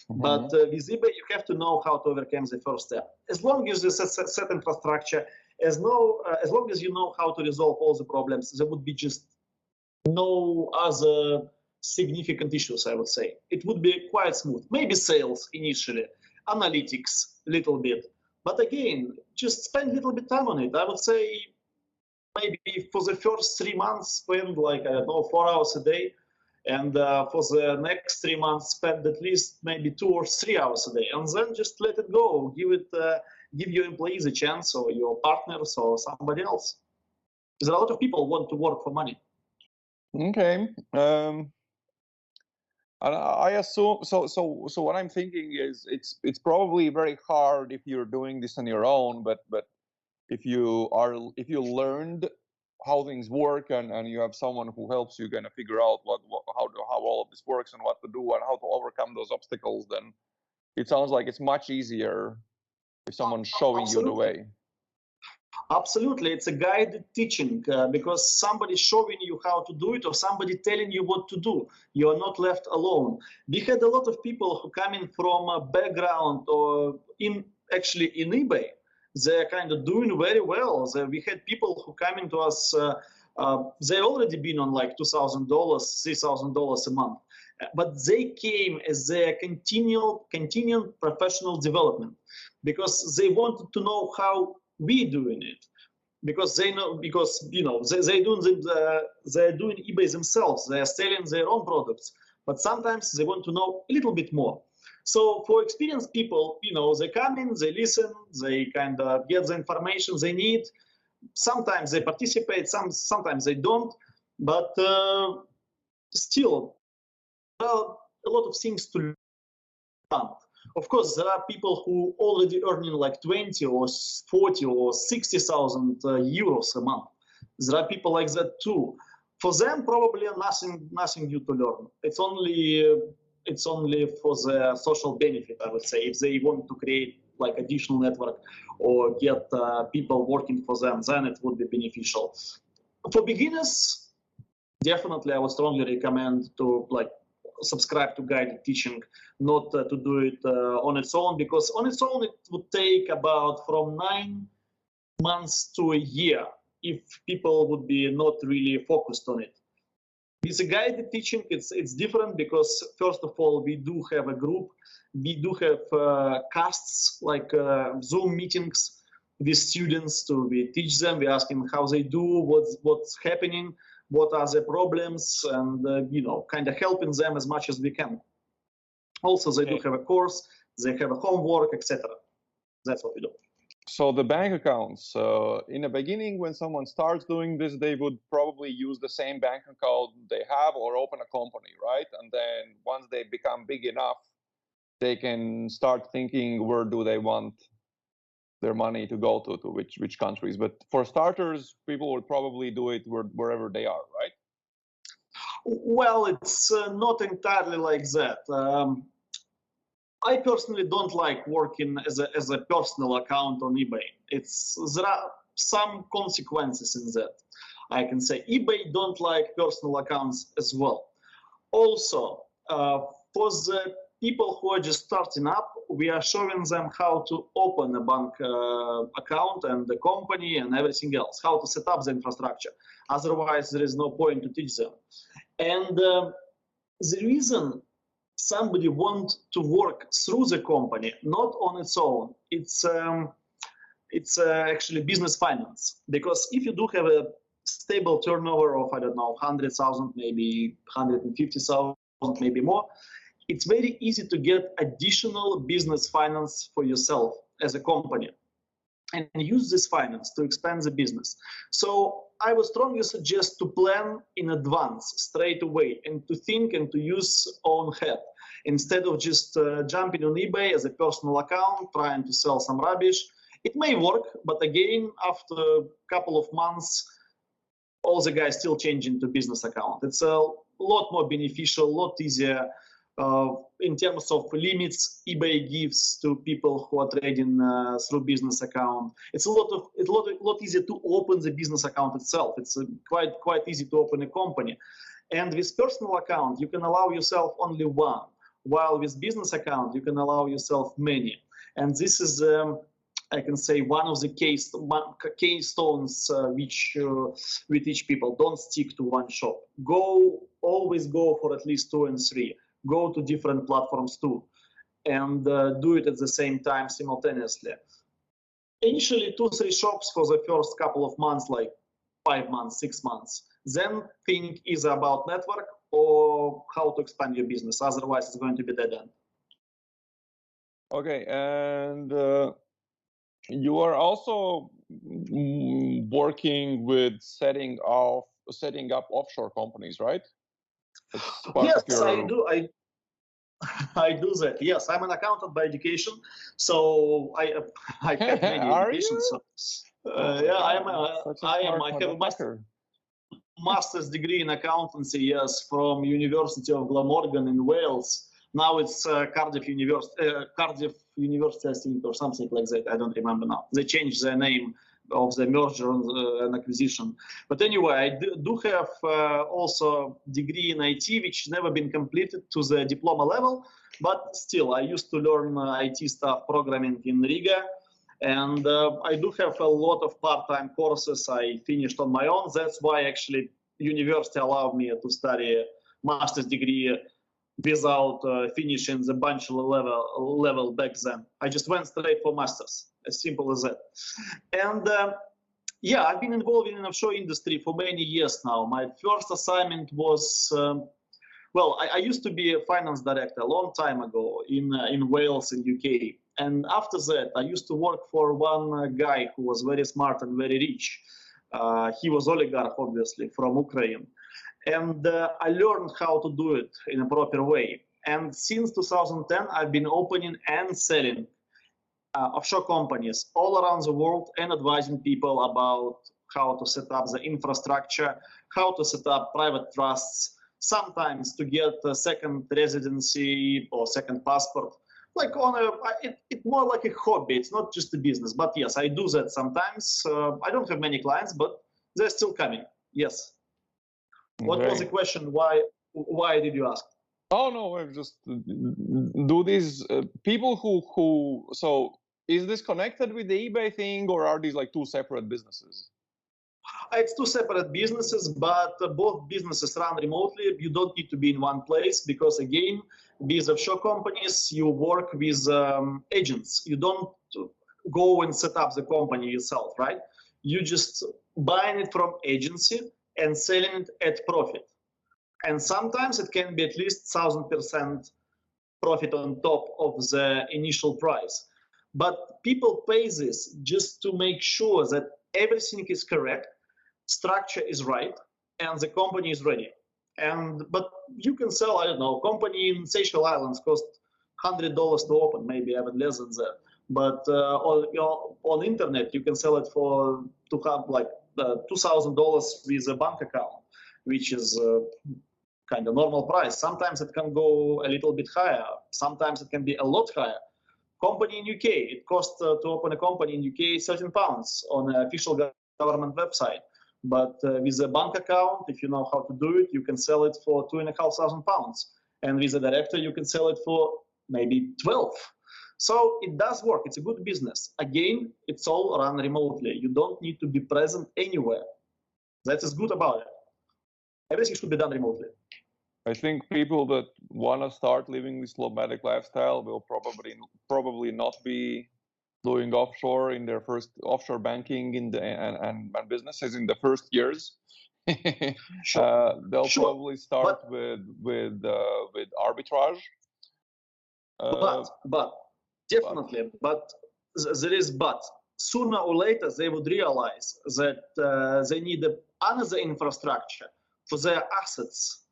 But with eBay, you have to know how to overcome the first step. As long as you set infrastructure, as long as you know how to resolve all the problems, there would be just no other significant issues, I would say. It would be quite smooth. Maybe sales initially, analytics a little bit. But again, just spend a little bit time on it. I would say maybe for the first 3 months, spend like, I don't know, 4 hours a day. And for the next 3 months, spend at least maybe 2 or 3 hours a day. And then just let it go. Give your employees a chance, or your partners, or somebody else. Because a lot of people want to work for money. Okay. I assume so. What I'm thinking is it's probably very hard if you're doing this on your own. But if you learned how things work, and you have someone who helps you kind of figure out how all of this works, and what to do, and how to overcome those obstacles, then it sounds like it's much easier if someone's showing you the way. Absolutely, it's a guided teaching, because somebody's showing you how to do it, or somebody telling you what to do. You are not left alone. We had a lot of people who come in from a background, or in eBay. They're kind of doing very well. We had people who come into us, they already been on like $2,000, $3,000 a month. But they came as their continual professional development, because they wanted to know how we doing it, because they're doing eBay themselves. They are selling their own products, but sometimes they want to know a little bit more. So for experienced people, they come in, they listen, they kind of get the information they need. Sometimes they participate, sometimes they don't, but still, there are a lot of things to learn. Of course, there are people who already earning like 20 or 40 or 60,000 euros a month. There are people like that too. For them, probably nothing new to learn. It's only for the social benefit, I would say. If they want to create like additional network or get people working for them, then it would be beneficial. For beginners, definitely I would strongly recommend to subscribe to guided teaching, not to do it on its own, because on its own it would take about from 9 months to a year if people would be not really focused on it. With a guided teaching, it's different because first of all we do have a group, we do have casts like Zoom meetings with students. We teach them, we ask them how they do, what's happening, what are the problems, and kind of helping them as much as we can. Also, they do have a course, they have a homework, etc. That's what we do. So the bank accounts, in the beginning, when someone starts doing this, they would probably use the same bank account they have or open a company, right? And then once they become big enough, they can start thinking where do they want their money to go to which countries. But for starters, people would probably do it wherever they are, right? Well, it's not entirely like that. I personally don't like working as a personal account on eBay. There are some consequences in that. I can say eBay don't like personal accounts as well. Also, for the people who are just starting up, we are showing them how to open a bank account and the company and everything else, how to set up the infrastructure. Otherwise, there is no point to teach them. And the reason somebody wants to work through the company, not on its own, it's actually business finance. Because if you do have a stable turnover of, I don't know, 100,000, maybe 150,000, maybe more, it's very easy to get additional business finance for yourself as a company and use this finance to expand the business. So I would strongly suggest to plan in advance straight away and to think and to use own head instead of just jumping on eBay as a personal account, trying to sell some rubbish. It may work, but again, after a couple of months, all the guys still change into business account. It's a lot more beneficial, a lot easier. In terms of limits, eBay gives to people who are trading through business account. It's a lot easier to open the business account itself. It's quite easy to open a company. And with personal account, you can allow yourself only one, while with business account, you can allow yourself many. And this is, I can say, one of the keystones which we teach people. Don't stick to one shop. Always go for at least 2 and 3. Go to different platforms too, and do it at the same time simultaneously. Initially, 2-3 shops for the first couple of months, like 5 months, 6 months. Then think either about network or how to expand your business. Otherwise, it's going to be dead end. Okay, and you are also working with setting up offshore companies, right? Yes, I do. I do that. Yes, I'm an accountant by education, so I have many educations. So, yeah, I have a master's degree in accountancy. Yes, from University of Glamorgan in Wales. Now it's Cardiff University, I think, or something like that. I don't remember now. They changed their name of the merger and acquisition. But anyway, I do have also degree in IT, which never been completed to the diploma level, but still I used to learn IT stuff, programming in Riga, and I do have a lot of part-time courses I finished on my own. That's why actually university allowed me to study master's degree without finishing the bachelor level back then. I just went straight for master's, as simple as that. And yeah, I've been involved in the offshore industry for many years now. My first assignment was Well, I used to be a finance director a long time ago in Wales in UK, and after that I used to work for one guy who was very smart and very rich. He was oligarch, obviously, from Ukraine, and I learned how to do it in a proper way. And since 2010, I've been opening and selling offshore companies all around the world and advising people about how to set up the infrastructure, how to set up private trusts, sometimes to get a second residency or second passport. Like it's more like a hobby. It's not just a business. But yes, I do that sometimes. I don't have many clients, but they're still coming. Yes. What was the question? Why did you ask? Oh no, I'm just do these people who so is this connected with the eBay thing, or are these like two separate businesses? It's two separate businesses, but both businesses run remotely. You don't need to be in one place because, again, these offshore companies, you work with agents. You don't go and set up the company yourself, right? You just buying it from agency and selling it at profit. And sometimes it can be at least 1,000% profit on top of the initial price. But people pay this just to make sure that everything is correct, structure is right, and the company is ready. But you can sell, I don't know, company in Seychelles Islands cost $100 to open, maybe even less than that. But on internet, you can sell it to have like $2,000 with a bank account, which is kind of normal price. Sometimes it can go a little bit higher. Sometimes it can be a lot higher. Company in UK, it costs to open a company in UK £13 on an official government website. But with a bank account, if you know how to do it, you can sell it for £2,500. And with a director, you can sell it for maybe 12. So it does work. It's a good business. Again, it's all run remotely. You don't need to be present anywhere. That is good about it. Everything should be done remotely. I think people that want to start living this nomadic lifestyle will probably not be doing offshore in their first offshore banking and businesses in the first years. Sure. They'll probably start with arbitrage. But definitely, but there is but. Sooner or later, they would realize that they need another infrastructure for their assets,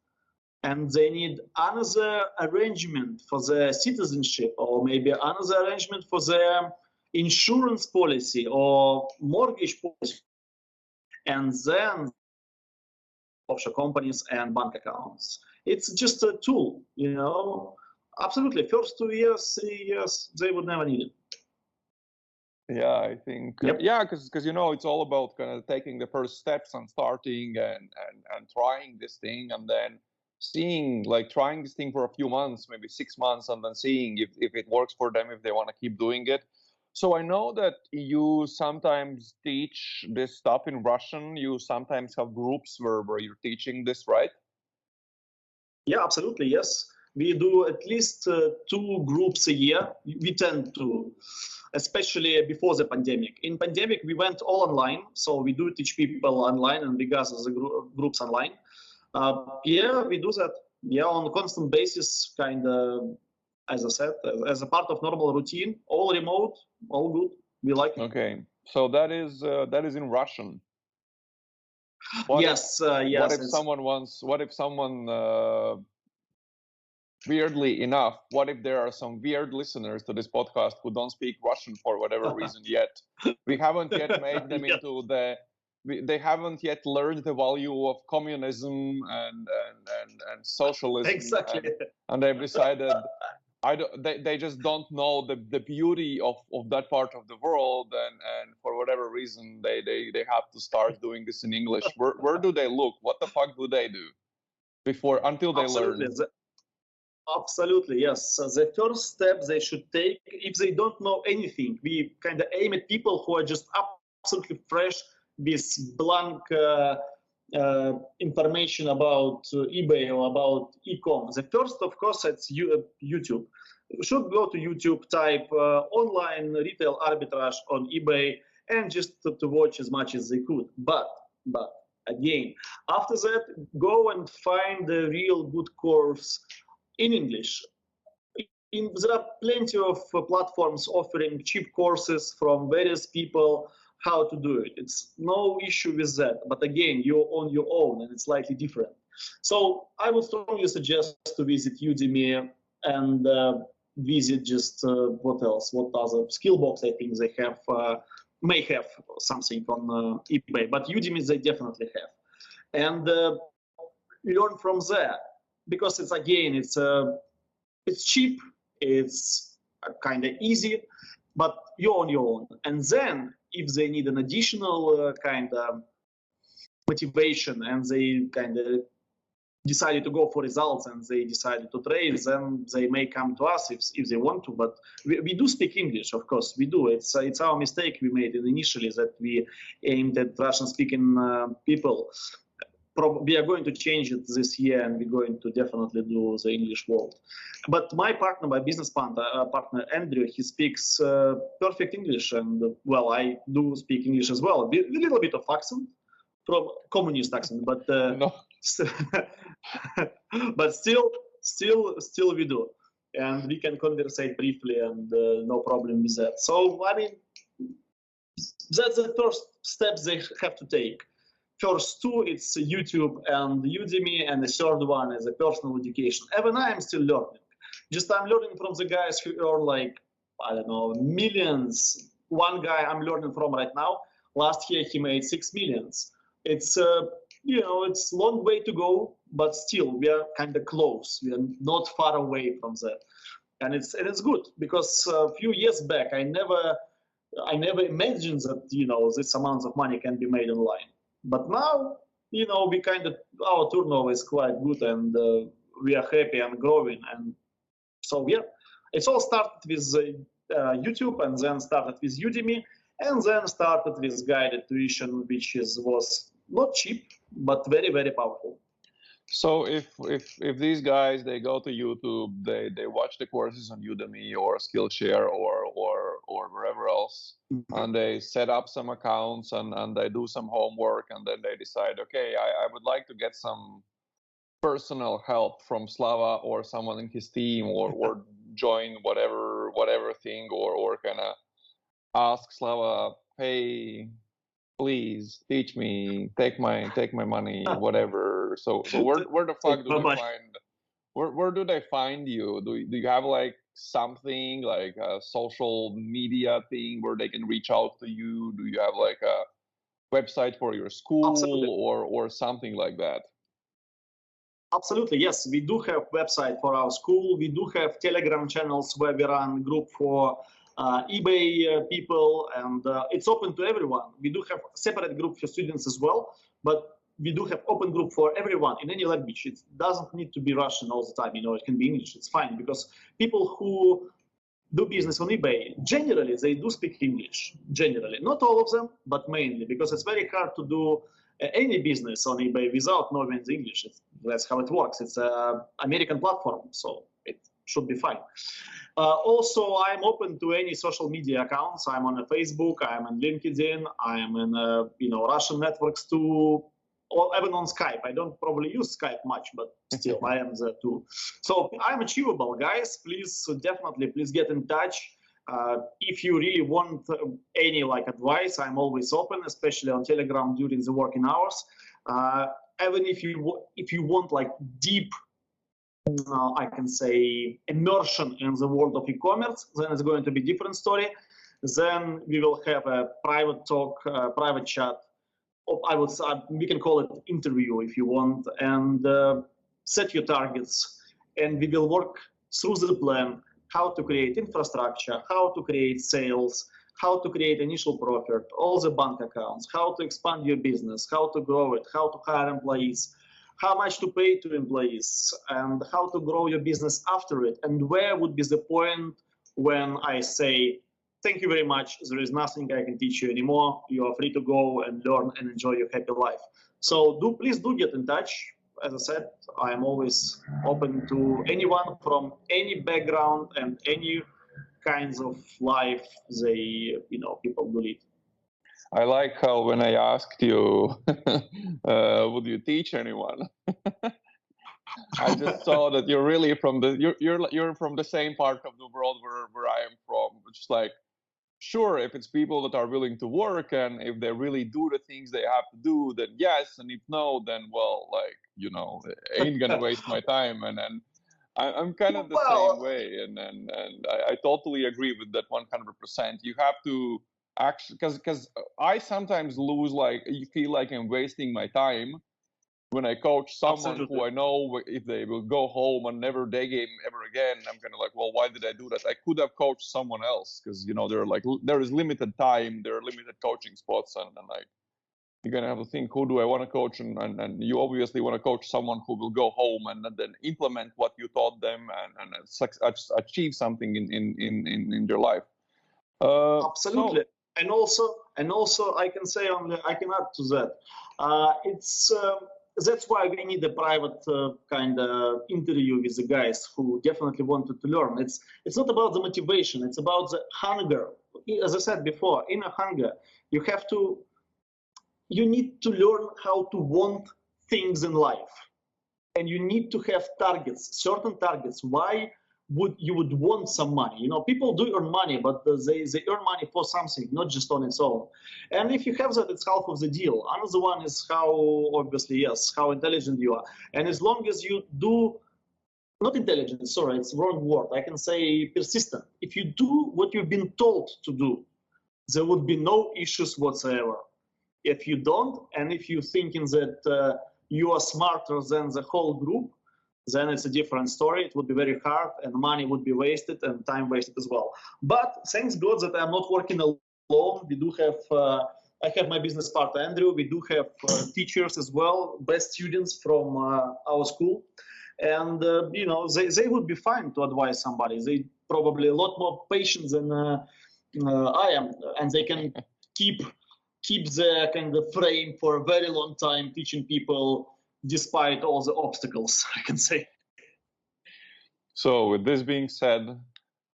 and they need another arrangement for their citizenship, or maybe another arrangement for their insurance policy or mortgage policy, and then offshore companies and bank accounts. It's just a tool, you know. Absolutely, first 2 years, 3 years, they would never need it. Yeah, I think because it's all about kind of taking the first steps and starting and trying this thing, and then trying this thing for a few months, maybe 6 months, and then seeing if it works for them, if they want to keep doing it. So I know that you sometimes teach this stuff in Russian. You sometimes have groups where you're teaching this, right? Yeah, absolutely, yes. We do at least 2 groups a year. We tend to, especially before the pandemic. In pandemic, we went all online, so we do teach people online and we gather the groups online. Yeah, we do that. Yeah, on a constant basis, kind of, as I said, as a part of normal routine, all remote, all good. We like it. Okay, so that is in Russian. Yes. What if someone weirdly enough, what if there are some weird listeners to this podcast who don't speak Russian for whatever reason yet? We haven't yet made them into they haven't yet learned the value of communism and socialism. Exactly. And they've decided they just don't know the beauty of that part of the world, and for whatever reason they have to start doing this in English. Where do they look? What the fuck do they do until they learn? Absolutely, yes. The first step they should take, if they don't know anything, we kind of aim at people who are just absolutely fresh with blank information about eBay or about e-com. The first, of course, it's YouTube. You should go to YouTube, type online retail arbitrage on eBay, and just to watch as much as they could. But again. After that, go and find a real good course in English. There are plenty of platforms offering cheap courses from various people how to do it. It's no issue with that. But again, you're on your own and it's slightly different. So I would strongly suggest to visit Udemy and visit just what else? What other Skillbox? I think they have may have something on eBay, but Udemy they definitely have, and learn from there because it's again it's cheap, it's kind of easy, but you're on your own. And then if they need an additional kind of motivation and they kind of decided to go for results and they decided to trade, then they may come to us if they want to. But we do speak English, of course, we do. It's our mistake we made initially that we aimed at Russian-speaking people. We are going to change it this year, and we're going to definitely do the English world. But my partner, my business partner Andrew, he speaks perfect English, and well, I do speak English as well. A little bit of accent, from communist accent, but No. but still we do, and we can conversate briefly, and no problem with that. So I mean, that's the first steps they have to take. First two, it's YouTube and Udemy, and the third one is a personal education. Even I am still learning. Just I'm learning from the guys who earn like, I don't know, millions. One guy I'm learning from right now, last year he made 6 millions. It's it's a long way to go, but still we are kind of close. We are not far away from that, and it's good because a few years back I never imagined that this amount of money can be made online. But now we kind of our turnover is quite good, and we are happy and growing, and so yeah, it's all started with YouTube, and then started with Udemy, and then started with guided tuition, which was not cheap, but very, very powerful. So if these guys, they go to YouTube, they watch the courses on Udemy or Skillshare or wherever else, and they set up some accounts and they do some homework, and then they decide, okay, I would like to get some personal help from Slava or someone in his team, or join whatever thing, or kind of ask Slava, hey, please teach me, take my money, whatever. So where the fuck do they find? Where do they find you? Do you have like something like a social media thing where they can reach out to you? Do you have like a website for your school? Absolutely. or something like that? Absolutely, yes. We do have website for our school. We do have Telegram channels where we run group for eBay people, and it's open to everyone. We do have separate group for students as well, but we do have open group for everyone in any language. It doesn't need to be Russian all the time. It can be English. It's fine, because people who do business on eBay, generally, they do speak English. Generally, not all of them, but mainly, because it's very hard to do any business on eBay without knowing the English. That's how it works. It's an American platform, so it should be fine. Also, I'm open to any social media accounts. I'm on Facebook, I'm on LinkedIn, I'm in Russian networks too, or even on Skype. I don't probably use Skype much, but still I am there too. So I'm achievable, guys. Please get in touch. If you really want any advice, I'm always open, especially on Telegram during the working hours. Even if you want deep, I can say, immersion in the world of e-commerce, then it's going to be a different story. Then we will have a private talk, private chat. We can call it interview if you want, and set your targets, and we will work through the plan, how to create infrastructure, how to create sales, how to create initial profit, all the bank accounts, how to expand your business, how to grow it, how to hire employees, how much to pay to employees, and how to grow your business after it, and where would be the point when I say, thank you very much, there is nothing I can teach you anymore, you are free to go and learn and enjoy your happy life. So please do get in touch. As I said, I am always open to anyone from any background and any kinds of life people do lead. I like how when I asked you, would you teach anyone? I just saw that you're really from you're from the same part of the world where I am from, which is like, sure, if it's people that are willing to work and if they really do the things they have to do, then yes, and if no, then well, like, ain't gonna waste my time. And I'm kind of the same Well, way, and I totally agree with that 100%. You have to actually, because I sometimes lose, like, you feel like I'm wasting my time when I coach someone absolutely. who I know if they will go home and never day game ever again. I'm kind of like, well, why did I do that? I could have coached someone else because there is limited time, there are limited coaching spots, and like you're gonna have to think, who do I want to coach, and you obviously want to coach someone who will go home and then implement what you taught them and achieve something in their life. Absolutely. And also, I can say only I can add to that. It's That's why we need a private kind of interview with the guys who definitely wanted to learn. It's not about the motivation. It's about the hunger. As I said before, in a hunger, you need to learn how to want things in life, and you need to have targets, certain targets. Why would you would want some money? People do earn money, but they earn money for something, not just on its own. And if you have that, it's half of the deal. Another one is how intelligent you are. And as long as you do, not intelligent, sorry, it's the wrong word. I can say persistent. If you do what you've been told to do, there would be no issues whatsoever. If you don't, and if you're thinking that you are smarter than the whole group, then it's a different story. It would be very hard, and money would be wasted, and time wasted as well. But thanks God that I'm not working alone. We do have, I have my business partner Andrew. We do have teachers as well, best students from our school, and they would be fine to advise somebody. They probably a lot more patient than I am, and they can keep the kind of frame for a very long time, teaching people despite all the obstacles, I can say. So with this being said,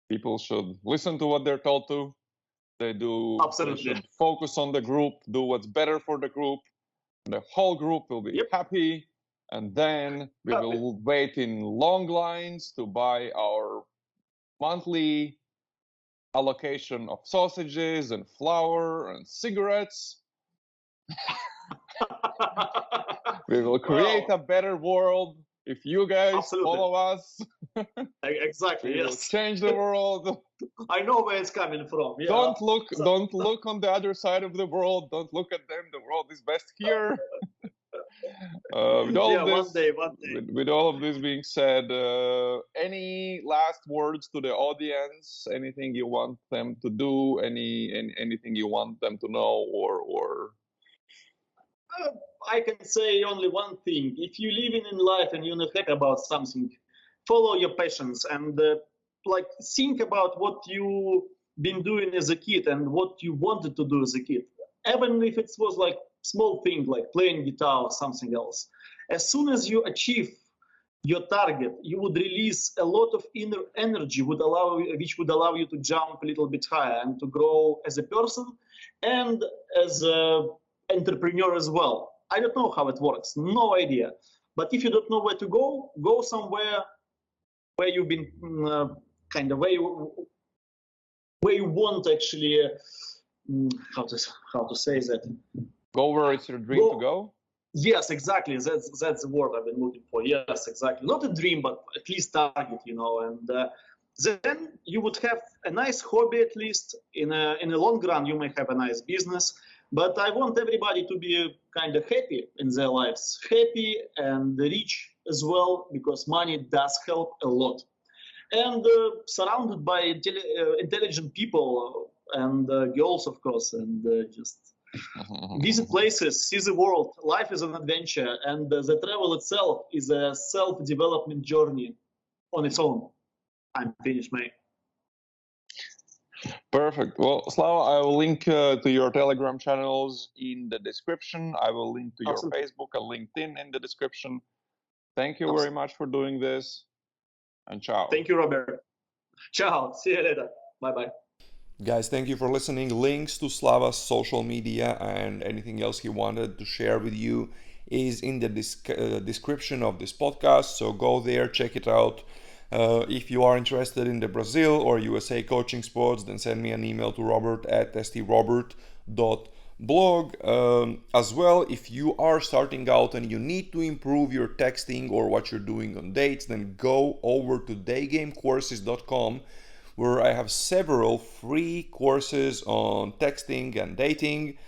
people should listen to what they're told to. They Absolutely. should focus on the group, do what's better for the group. The whole group will be happy, and then we will wait in long lines to buy our monthly allocation of sausages and flour and cigarettes. We will create a better world if you guys follow us. Exactly. We will change the world. I know where it's coming from. Yeah. Don't look on the other side of the world. Don't look at them. The world is best here. With all of this being said, any last words to the audience? Anything you want them to do? Anything you want them to know, or? I can say only one thing. If you're living in life and you're not happy about something, follow your passions and think about what you've been doing as a kid and what you wanted to do as a kid. Even if it was like small thing like playing guitar or something else. As soon as you achieve your target, you would release a lot of inner energy which would allow you to jump a little bit higher and to grow as a person and as an entrepreneur as well. I don't know how it works, no idea. But if you don't know where to go somewhere where you've been where you want actually how to say that. Go where it's your dream to go. Yes, exactly. That's the word I've been looking for. Yes, exactly. Not a dream, but at least target. And then you would have a nice hobby. At least in a long run, you may have a nice business. But I want everybody to be kind of happy in their lives, happy and rich as well, because money does help a lot. And surrounded by intelligent people and girls, of course, and just visit places, see the world. Life is an adventure, and the travel itself is a self-development journey on its own. I'm finished, mate. Perfect. Well, Slava, I will link to your Telegram channels in the description. I will link to your Facebook and LinkedIn in the description. Thank you very much for doing this, and ciao. Thank you, Robert. Ciao. See you later. Bye-bye. Guys, thank you for listening. Links to Slava's social media and anything else he wanted to share with you is in the description of this podcast. So go there, check it out. If you are interested in the Brazil or USA coaching sports, then send me an email to robert@strobert.blog. As well, if you are starting out and you need to improve your texting or what you're doing on dates, then go over to daygamecourses.com, where I have several free courses on texting and dating.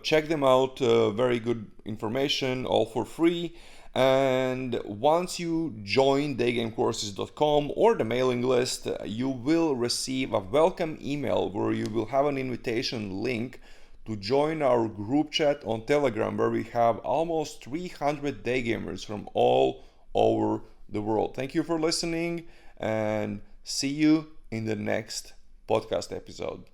Check them out, very good information, all for free. And once you join daygamecourses.com or the mailing list, you will receive a welcome email where you will have an invitation link to join our group chat on Telegram, where we have almost 300 day gamers from all over the world. Thank you for listening, and see you in the next podcast episode.